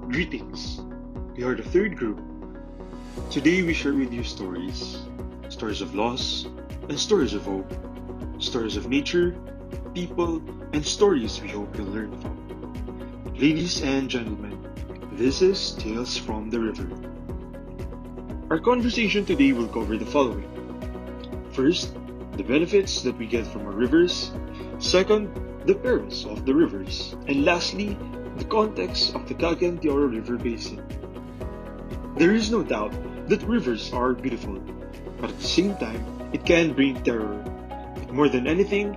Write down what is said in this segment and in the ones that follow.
Greetings! We are the third group. Today we share with you stories. Stories of loss and stories of hope. Stories of nature, people, and stories we hope you'll learn from. Ladies and gentlemen, this is Tales from the River. Our conversation today will cover the following. First, the benefits that we get from our rivers. Second, the perils of the rivers. And lastly, the context of the Cagayan de Oro River Basin. There is no doubt that rivers are beautiful, but at the same time, it can bring terror. But more than anything,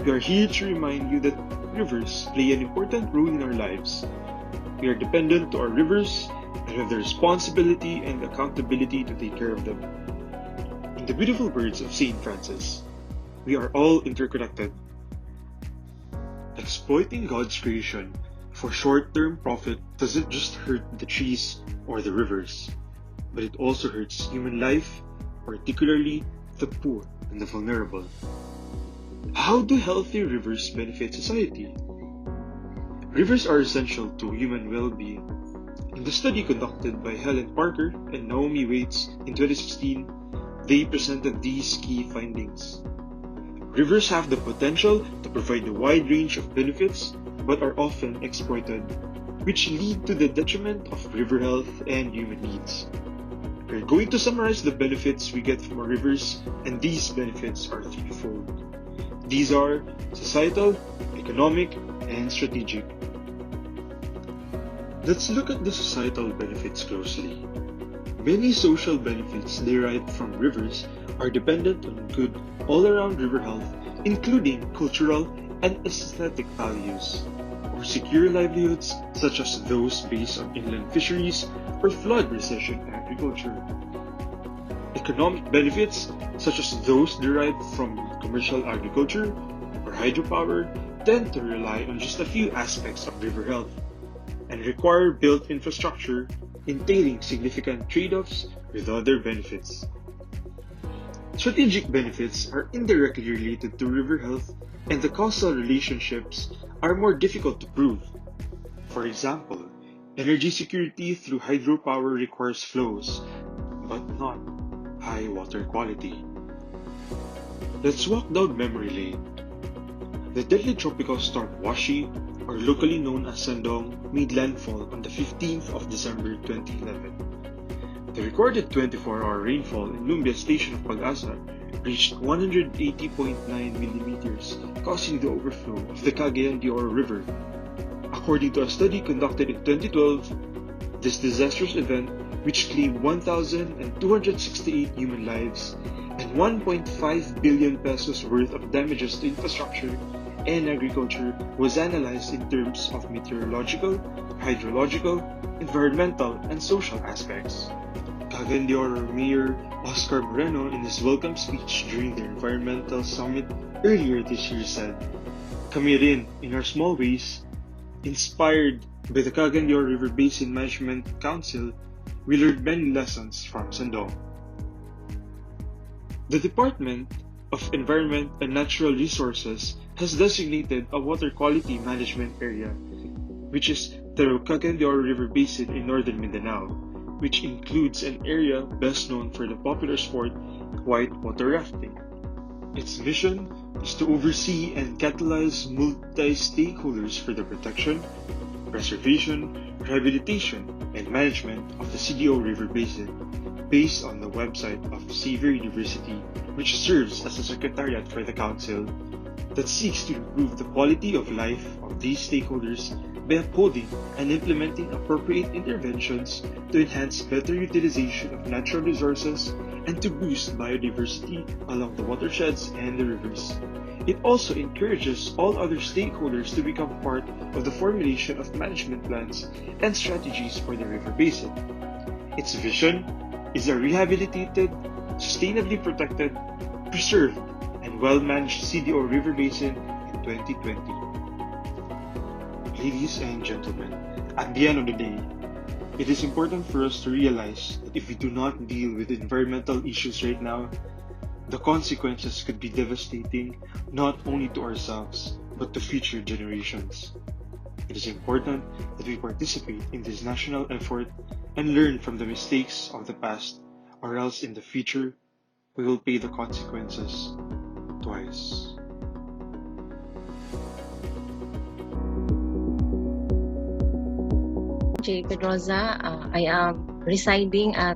we are here to remind you that rivers play an important role in our lives. We are dependent to our rivers and have the responsibility and accountability to take care of them. In the beautiful words of Saint Francis, we are all interconnected. Exploiting God's creation for short-term profit doesn't just hurt the trees or the rivers, but it also hurts human life, particularly the poor and the vulnerable. How do healthy rivers benefit society? Rivers are essential to human well-being. In the study conducted by Helen Parker and Naomi Waits in 2016, they presented these key findings. Rivers have the potential to provide a wide range of benefits but are often exploited, which lead to the detriment of river health and human needs. We're going to summarize the benefits we get from our rivers, and these benefits are threefold. These are societal, economic, and strategic. Let's look at the societal benefits closely. Many social benefits derived from rivers are dependent on good all-around river health, including cultural and aesthetic values, or secure livelihoods such as those based on inland fisheries or flood recession agriculture. Economic benefits such as those derived from commercial agriculture or hydropower tend to rely on just a few aspects of river health and require built infrastructure, entailing significant trade-offs with other benefits. Strategic benefits are indirectly related to river health, and the causal relationships are more difficult to prove. For example, energy security through hydropower requires flows, but not high water quality. Let's walk down memory lane. The deadly tropical storm Washi, or locally known as Sandong, made landfall on the 15th of December 2011. The recorded 24-hour rainfall in Lumbia Station of Pag-asa reached 180.9 millimeters, causing the overflow of the Cagayan de Oro River. According to a study conducted in 2012, this disastrous event, which claimed 1,268 human lives and 1.5 billion pesos worth of damages to infrastructure and agriculture, was analyzed in terms of meteorological, hydrological, environmental, and social aspects. Cagayan de Oro Mayor Oscar Moreno, in his welcome speech during the Environmental Summit earlier this year, said, "Kami rin, in our small ways, inspired by the Cagayan de Oro River Basin Management Council, we learned many lessons from Sandong." The Department of Environment and Natural Resources has designated a water quality management area, which is the Cagayan de Oro River Basin in northern Mindanao, which includes an area best known for the popular sport whitewater rafting. Its mission is to oversee and catalyze multi-stakeholders for the protection, preservation, rehabilitation, and management of the CDO River Basin, based on the website of Xavier University, which serves as a secretariat for the council that seeks to improve the quality of life of these stakeholders by upholding and implementing appropriate interventions to enhance better utilization of natural resources and to boost biodiversity along the watersheds and the rivers. It also encourages all other stakeholders to become part of the formulation of management plans and strategies for the river basin. Its vision is a rehabilitated, sustainably protected, preserved, and well-managed CDO River Basin in 2020. Ladies and gentlemen, at the end of the day, it is important for us to realize that if we do not deal with environmental issues right now, the consequences could be devastating not only to ourselves, but to future generations. It is important that we participate in this national effort and learn from the mistakes of the past, or else in the future, we will pay the consequences twice. J. Pedroza. I am residing at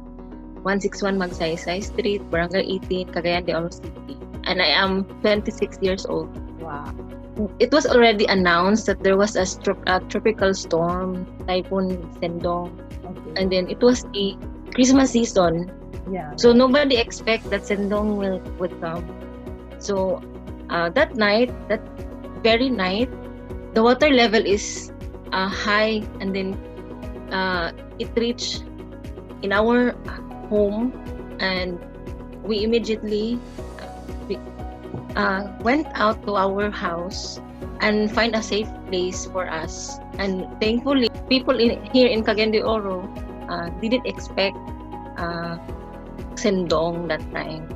161 Magsaysay Street, Barangay 18, Cagayan de Oro City. And I am 26 years old. Wow. It was already announced that there was a tropical storm, Typhoon Sendong. Okay. And then it was a Christmas season. Yeah. So nobody expect that Sendong would come. So that night, that very night, the water level is high, and then it reached in our home, and we immediately went out to our house and find a safe place for us. And thankfully, people here in Cagayan de Oro didn't expect Sendong that time.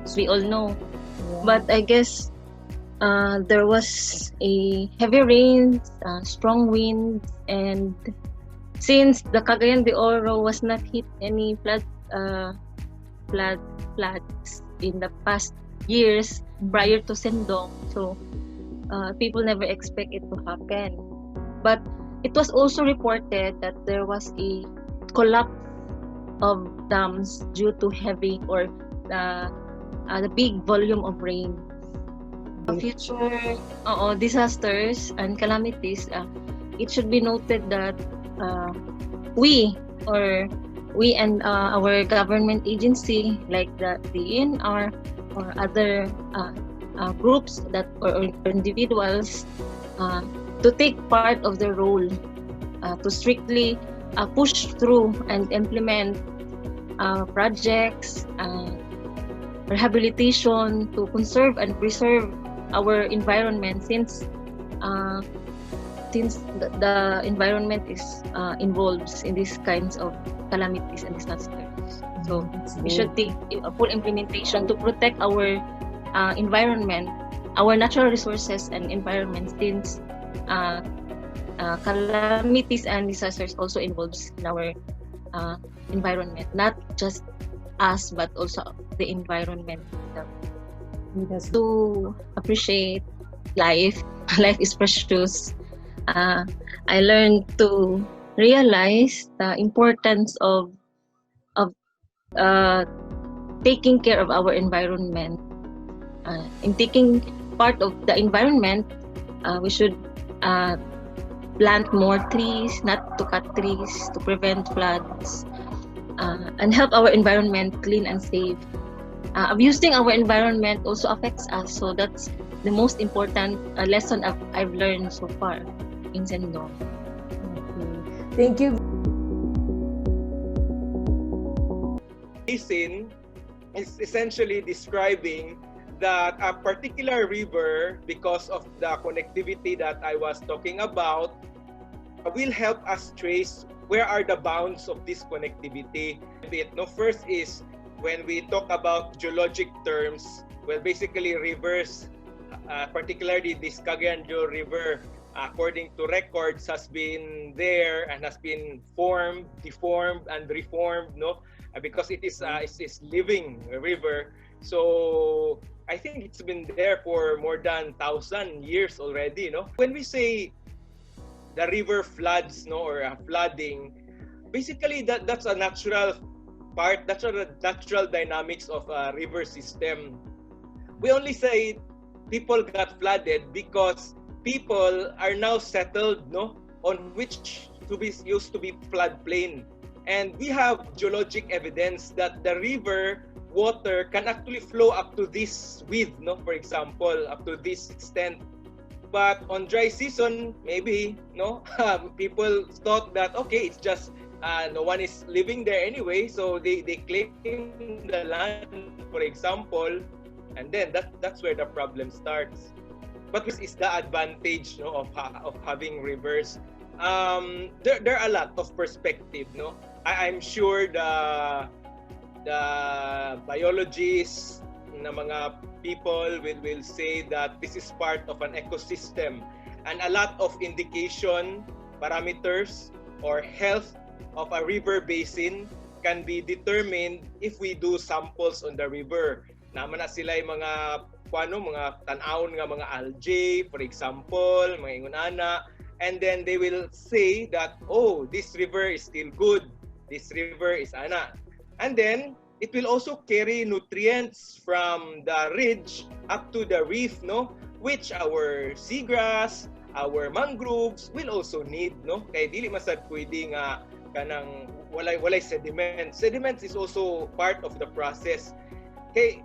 As we all know. Yeah. But I guess there was a heavy rain, strong winds, and since the Cagayan de Oro was not hit any floods in the past years prior to Sendong, so people never expect it to happen. But it was also reported that there was a collapse of dams due to heavy or the big volume of rain. Future disasters and calamities, it should be noted that we and our government agency like the ENR or other groups that or individuals to take part of the role to strictly push through and implement projects, rehabilitation to conserve and preserve our environment, since the environment is involved in these kinds of calamities and disasters. So we should take a full implementation to protect our environment, our natural resources and environment, since calamities and disasters also involves in our environment, not just us but also the environment. To appreciate life, life is precious. I learned to realize the importance of taking care of our environment. In taking part of the environment, we should plant more trees, not to cut trees, to prevent floods, and help our environment clean and safe. Abusing our environment also affects us, so that's the most important lesson I've learned so far in Sendong. Okay. Thank you. Basin is essentially describing that a particular river, because of the connectivity that I was talking about, will help us trace where are the bounds of this connectivity. First is when we talk about geologic terms, well, basically rivers, particularly this Cagayan de Oro River, according to records, has been there and has been formed, deformed, and reformed, because it is living river. So I think it's been there for more than 1,000 years already. When we say the river floods, or flooding, basically that's a natural part. That's a natural dynamics of a river system. We only say people got flooded because people are now settled, on which used to be floodplain. And we have geologic evidence that the river water can actually flow up to this width, for example, up to this extent. But on dry season, maybe, people thought that, okay, it's just no one is living there anyway, so they claim the land, for example, and then that's where the problem starts. But this is the advantage, of having rivers. There are a lot of perspective, I'm sure the biologists, na mga people will say that this is part of an ecosystem. and a lot of indication, parameters, or health of a river basin can be determined if we do samples on the river. Naman na sila yung mga mga tan-awon nga mga algae, for example, mga ingon-ana, and then they will say that, oh, this river is still good, this river is ana. And then it will also carry nutrients from the ridge up to the reef, no, which our seagrass, our mangroves will also need, no. Kay dili masad pwede nga kanang walay sediment. Sediment is also part of the process. Kay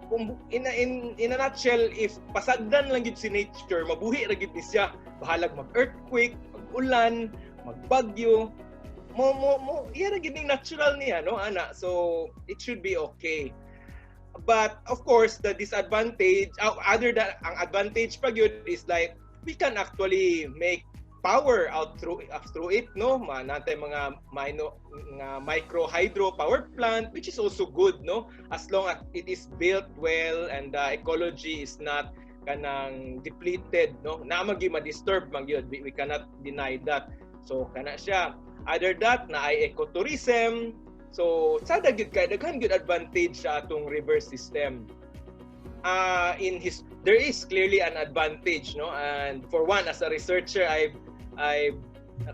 in a nutshell, if pasagdan lang gid si nature, mabuhi ra gid ni siya, bahalag mag-earthquake, mag-ulan, magbagyo, iya ra gid ning natural niya, no, ana. So it should be okay. But of course, the disadvantage, other than ang advantage pa gyud is like we can actually make power out through it, no, manatay mga micro hydro power plant, which is also good, no, as long as it is built well and the ecology is not kanang depleted, no, na magi ma-disturb man gyud, we cannot deny that. So kana siya. Other that na ay ecotourism, so sada gyud kay daghan gyud advantage sa atong river system. There is clearly an advantage, no, and for one, as a researcher, I've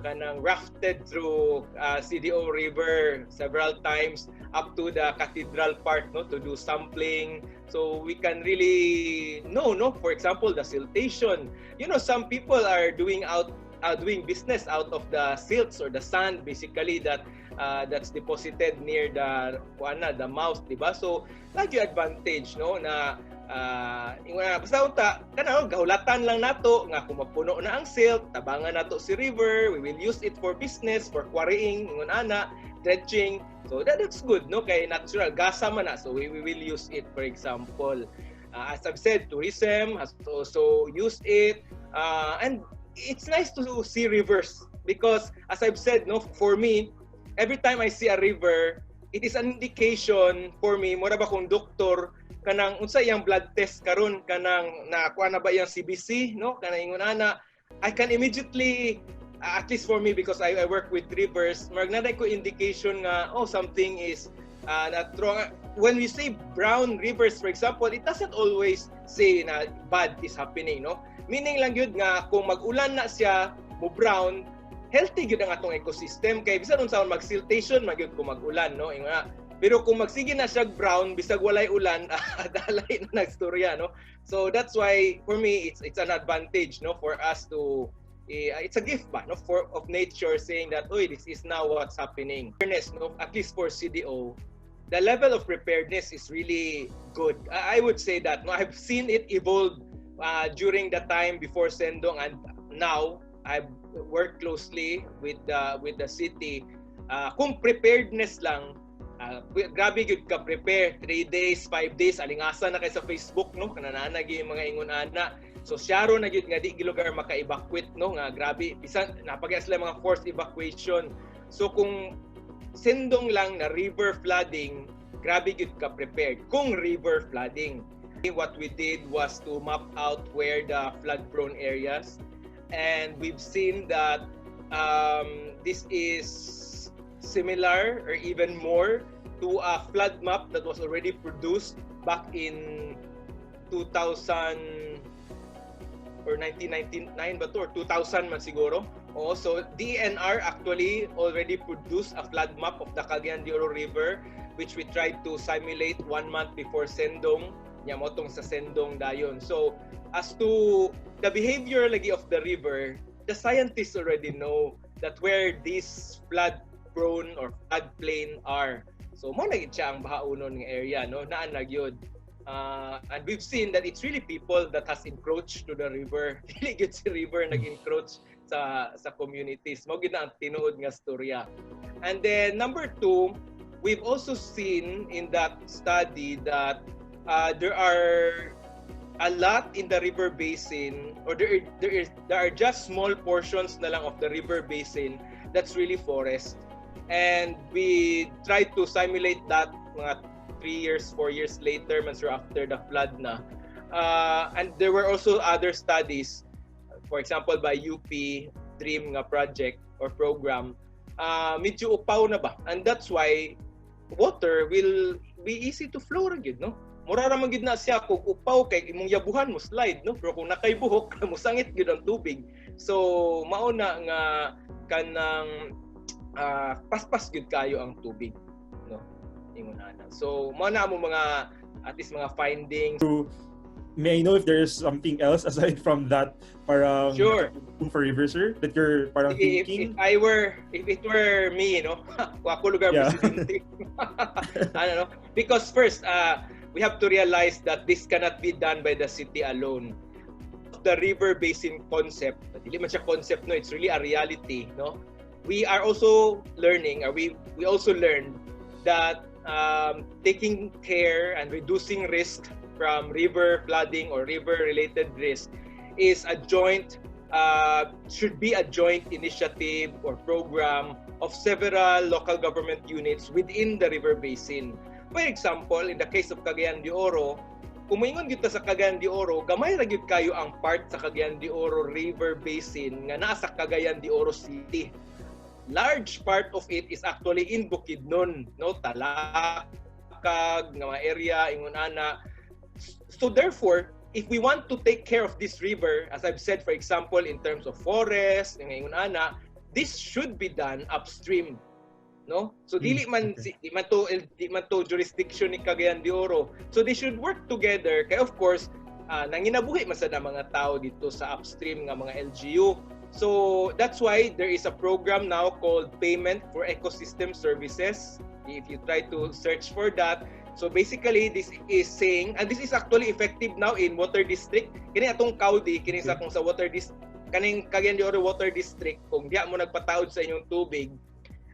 kanang rafted through CDO River several times up to the cathedral part, no, to do sampling, so we can really know, no, for example, the siltation. You know, some people are doing business out of the silts or the sand, basically, that's deposited near the mouth, diba? So lagi advantage, no, na basta unta kana gahulatan lang nato nga kung mapuno na ang silt, tabangan nato si river, we will use it for business, for quarrying, ingon ana, dredging. So that's good, no, kay natural gasa man na, so we will use it. For example, as I've said, tourism has also used it, and it's nice to see rivers because, as I've said, no, for me, every time I see a river, it is an indication for me, mura ba kung doktor, kanang unsa iyang blood test karon, kanang nakuha na ba iyang CBC, no, kanang ingon ana, I can immediately, at least for me, because I work with rivers, magnaday ko indication nga, oh, something is not wrong. When we say brown rivers, for example, it doesn't always say na bad is happening, no, meaning lang yun nga kung mag-ulan na siya mo brown, healthy gyud ang atong ecosystem, kay bisan unsa mag-siltation magyud kung mag-ulan, no, nga. Pero kung magsige na siya brown bisag walay ulan, dalay na nagstorya, no. So that's why for me it's an advantage, no, for us to it's a gift ba, no, of nature, saying that, oh, this is now what's happening. Fairness, no, at least for CDO, the level of preparedness is really good. I would say that, no, I've seen it evolve during the time before Sendong, and now I've worked closely with the city. Kung preparedness lang, grabe gyud ka prepare 3 days, 5 days, alingasa na kay sa Facebook, no, kanana gyud mga ingon ana. So syaro na gyud nga di lugar maka-evacuate, no, nga grabe bisan napagay sila mga forced evacuation. So kung Sendong lang na river flooding, grabe gyud ka prepared kung river flooding. What we did was to map out where the flood prone areas, and we've seen that this is similar or even more to a flood map that was already produced back in 2000 or 1999 ba to, or 2000 man siguro. So DNR actually already produced a flood map of the Cagayan de Oro River, which we tried to simulate 1 month before Sendong, nya motong sa Sendong dayon. So as to the behavior lagi of the river, the scientists already know that where these flood prone or floodplain are. So mo na gid siya ang bahaunon nga area, no, naan na gyud. And we've seen that it's really people that has encroached to the river. Dili gyud si river nag-encroach sa communities. Mo gid na ang tinuod nga storya. And then number 2, we've also seen in that study that there are a lot in the river basin, or there are just small portions na lang of the river basin that's really forest. And we tried to simulate that mga 3 years, 4 years later, man sure after the flood na. And there were also other studies for example by UP Dream nga project or program, medyo upaw na ba, and that's why water will be easy to flow ra gyud, no? Mura ra man gyud na siya kung upaw kay imong yabuhan mo slide, no? Pero kung nakay buhok mo sangit gyud ang tubig. So mao na nga kanang paspas gyud kayo ang tubig, no? Ingon ana. So mao na mo mga at least mga findings. May I know if there's something else aside from that parang Sure. for river, sir, that you're parang thinking? If it were me, no, kung ako lugar Yeah. presidente. I don't know. Because first, we have to realize that this cannot be done by the city alone. The river basin concept, hindi man siya concept, no, it's really a reality, no. We are also learning, or we also learned that taking care and reducing risk from river flooding or river-related risk is a joint, should be a joint initiative or program of several local government units within the river basin. For example, in the case of Cagayan de Oro, kung maingon gyud ta sa Cagayan de Oro, gamay ra gyud kayo ang part sa Cagayan de Oro River Basin nga naa sa Cagayan de Oro City. Large part of it is actually in Bukidnon, no, Talakag, nga mga area ingon ana. So therefore, if we want to take care of this river, as I've said, for example, in terms of forest, ingon ana, this should be done upstream, no? So dili man to jurisdiction ni Cagayan de Oro. So they should work together. Kaya of course, nanginabuhi man sad ang mga tao dito sa upstream nga mga LGU. So that's why there is a program now called Payment for Ecosystem Services. If you try to search for that, so basically this is saying, and this is actually effective now in water district. Kini atong Kaudi, kini sa kung sa water district, kaning Cagayan de Oro Water District, kung diya mo nagpataod sa inyong tubig,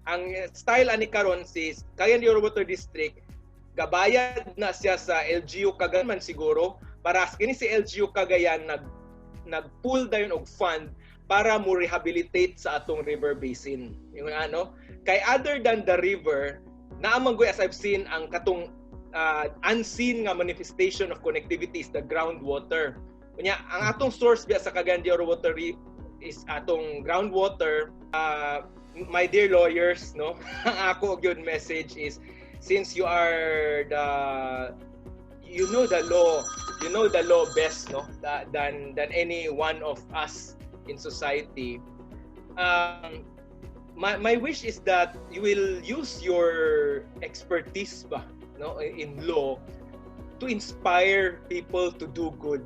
ang style ani karon is Cagayan de Oro Water District, gabayad na siya sa LGU Cagayan man siguro, para kini si LGU Cagayan nag-pool dayon og fund para mo rehabilitate sa atong river basin. Yung ano, kay other than the river, naamang as I've seen ang katong unseen nga manifestation of connectivity is the groundwater. Kunya, ang atong source biya sa Cagayan de Oro Water is atong groundwater. My dear lawyers, no, ang ako gyud message is, since you are you know the law best, no, than any one of us in society. My wish is that you will use your expertise ba, no, in law to inspire people to do good.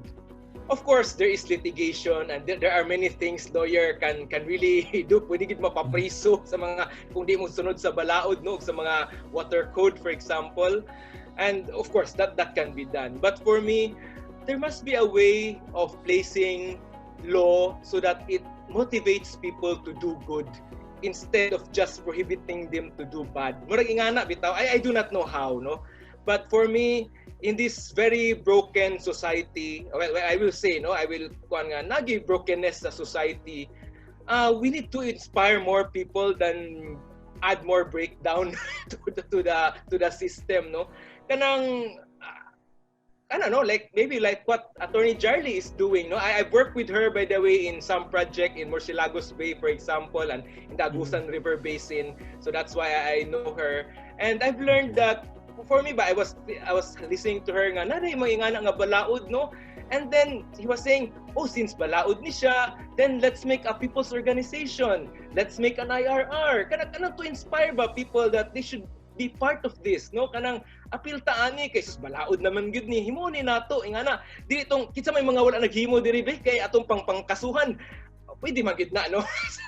Of course, there is litigation and there are many things lawyer can really do. Pwede gid mapapriso sa mga kung di mo sunod sa balaod, no, sa mga water code, for example. And of course, that can be done. But for me, there must be a way of placing law so that it motivates people to do good instead of just prohibiting them to do bad. Murag ingana bitaw, I do not know how, no. But for me, in this very broken society, well, I will say, no, I will kuan nga nagi brokenness sa society. We need to inspire more people than add more breakdown to the system, no. Kanang I don't know, maybe like what Attorney Jarly is doing, no? I've worked with her, by the way, in some project in Morcilagos Bay, for example, and in the Agusan River Basin. So that's why I know her. And I've learned that, for me ba, I was listening to her nga, naray mo ingana nga balaod, no? And then he was saying, oh, since balaod ni siya, then let's make a people's organization. Let's make an IRR. Kanang to inspire ba people that they should be part of this, no? Kanang apil taani kay sus balaod naman gyud ni himo ni nato ingana dili tong kitsa may mga wala naghimo diri be kay atong pangkasuhan pwede man gyud na, no,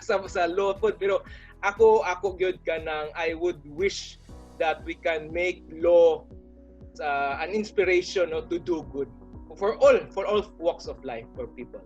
sa law pod. Pero ako gyud kanang I would wish that we can make law an inspiration, no, to do good for all walks of life for people.